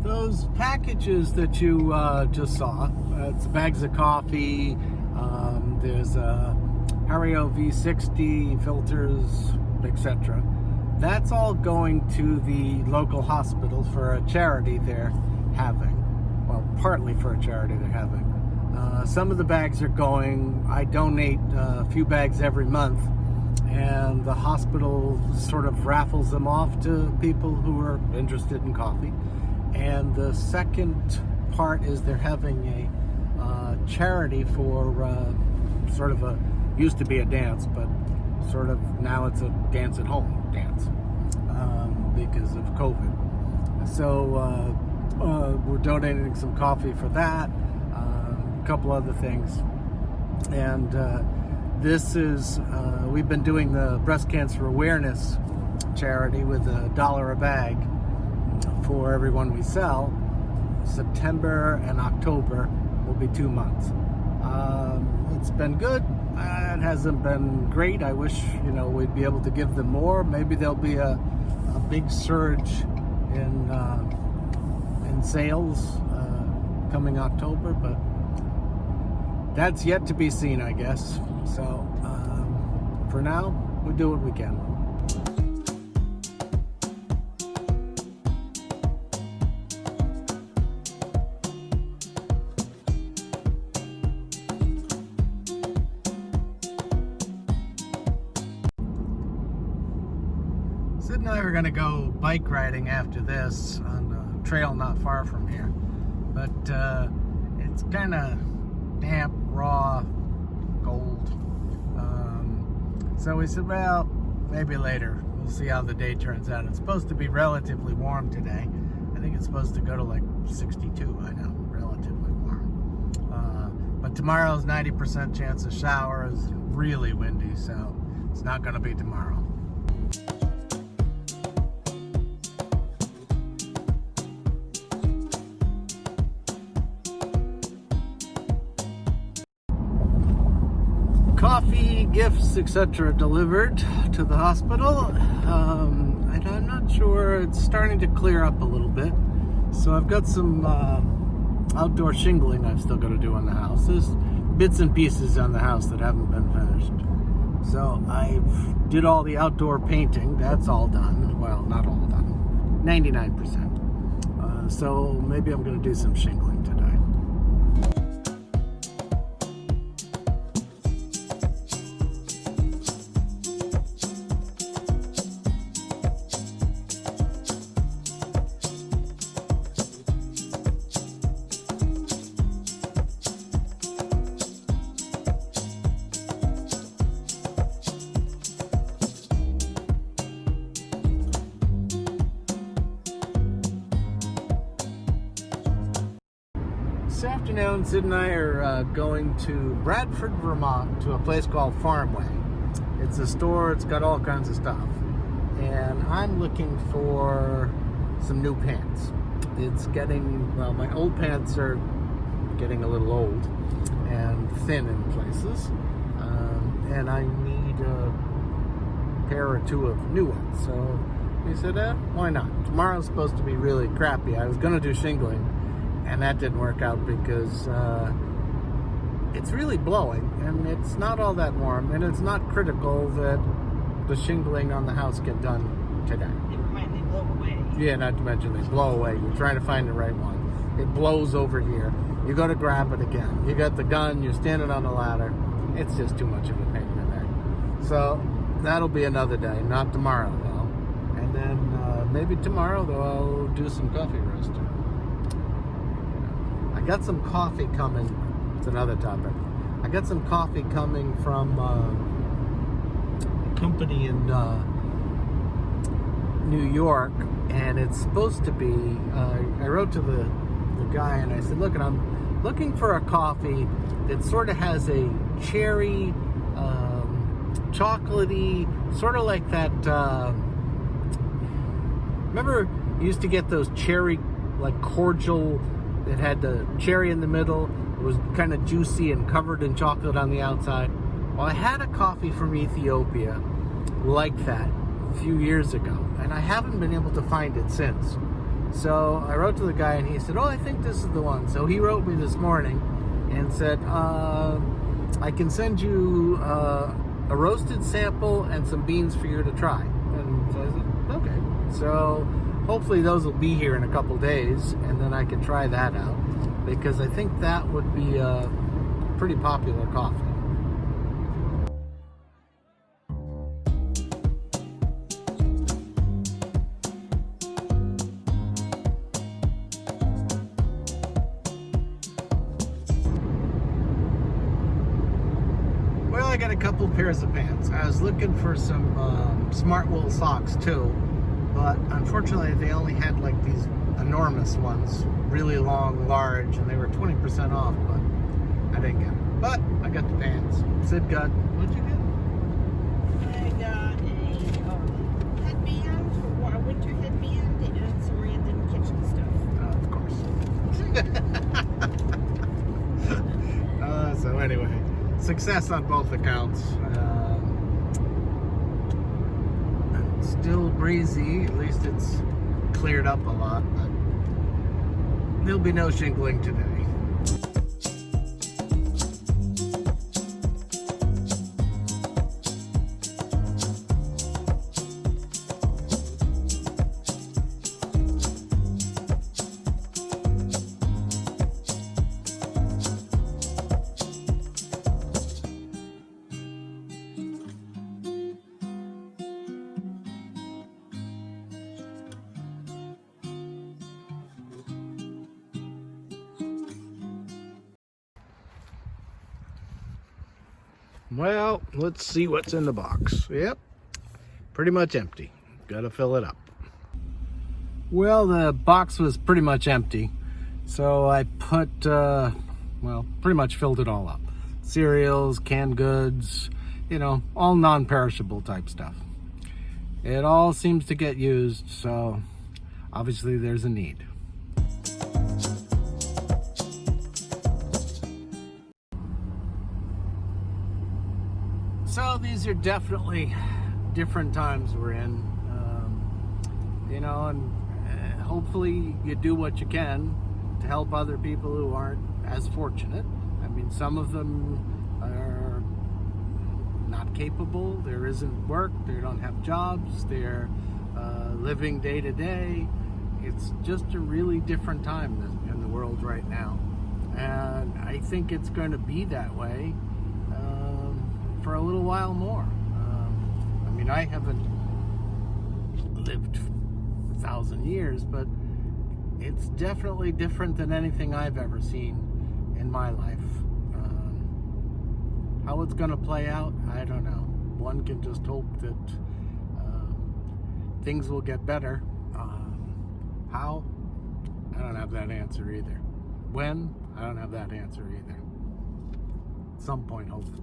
Those packages that you just saw, it's bags of coffee, there's Ricoh V60 filters, etc. That's all going to the local hospital for a charity they're having. Well, partly for a charity they're having. Some of the bags are going, I donate a few bags every month, and the hospital sort of raffles them off to people who are interested in coffee. And the second part is they're having a charity for sort of a, used to be a dance, but sort of now it's a dance at home dance because of COVID. So we're donating some coffee for that, a couple other things. And this is, we've been doing the breast cancer awareness charity with $1 a bag for everyone we sell. September and October will be 2 months. It's been good. It hasn't been great. I wish, you know, we'd be able to give them more. Maybe there'll be a big surge in sales coming October, but that's yet to be seen, I guess. So for now, we do what we can. Sid and I are going to go bike riding after this on a trail not far from here. But it's kind of damp, raw, cold. So we said, well, maybe later. We'll see how the day turns out. It's supposed to be relatively warm today. I think it's supposed to go to like 62, I know, relatively warm. But tomorrow's 90% chance of showers, really windy, so it's not going to be tomorrow. Coffee, gifts, etc. delivered to the hospital, and I'm not sure, it's starting to clear up a little bit. So I've got some outdoor shingling I've still got to do on the house. There's bits and pieces on the house that haven't been finished. So I did all the outdoor painting, that's all done. Well, not all done, 99%. So maybe I'm going to do some shingling today. This afternoon, Sid and I are going to Bradford, Vermont, to a place called Farmway. It's a store, it's got all kinds of stuff. And I'm looking for some new pants. It's getting, well, my old pants are getting a little old and thin in places. And I need a pair or two of new ones. So we said, why not? Tomorrow's supposed to be really crappy. I was going to do shingling, and that didn't work out because it's really blowing and it's not all that warm, and it's not critical that the shingling on the house get done today. Never mind, they blow away. Yeah, not to mention they blow away. You're trying to find the right one. It blows over here. You go to grab it again. You got the gun, you're standing on the ladder. It's just too much of a pain in the neck. So that'll be another day, not tomorrow though. And then maybe tomorrow though I'll do some coffee roasting. I got some coffee coming. It's another topic. I got some coffee coming from a company in New York, and it's supposed to be, I wrote to the guy and I said, look, I'm looking for a coffee that sort of has a cherry, chocolatey, sort of like that, remember you used to get those cherry, like cordial, it had the cherry in the middle. It was kind of juicy and covered in chocolate on the outside. Well, I had a coffee from Ethiopia like that a few years ago, and I haven't been able to find it since. So I wrote to the guy and he said, oh, I think this is the one. So he wrote me this morning and said, I can send you a roasted sample and some beans for you to try. And so I said, okay. So hopefully those will be here in a couple days, and then I can try that out, because I think that would be a pretty popular coffee. Well, I got a couple pairs of pants. I was looking for some smart wool socks too, but unfortunately they only had like these enormous ones, really long, large, and they were 20% off, but I didn't get them. But I got the pants. Sid got, what'd you get? I got a headband, a winter headband, and some random kitchen stuff. Of course. So anyway, success on both accounts. It's still breezy, at least it's cleared up a lot, but there'll be no shingling today. Well, let's see what's in the box. Yep, pretty much empty. Gotta fill it up. Well, the box was pretty much empty, so I put, well, pretty much filled it all up. Cereals, canned goods, you know, all non-perishable type stuff. It all seems to get used, so obviously there's a need. So these are definitely different times we're in, you know, and hopefully you do what you can to help other people who aren't as fortunate. I mean, some of them are not capable, there isn't work, they don't have jobs, they're living day to day. It's just a really different time in the world right now. And I think it's going to be that way for a little while more. I mean, I haven't lived 1,000 years, but it's definitely different than anything I've ever seen in my life. How it's going to play out, I don't know. One can just hope that things will get better. How? I don't have that answer either. When? I don't have that answer either. At some point, hopefully.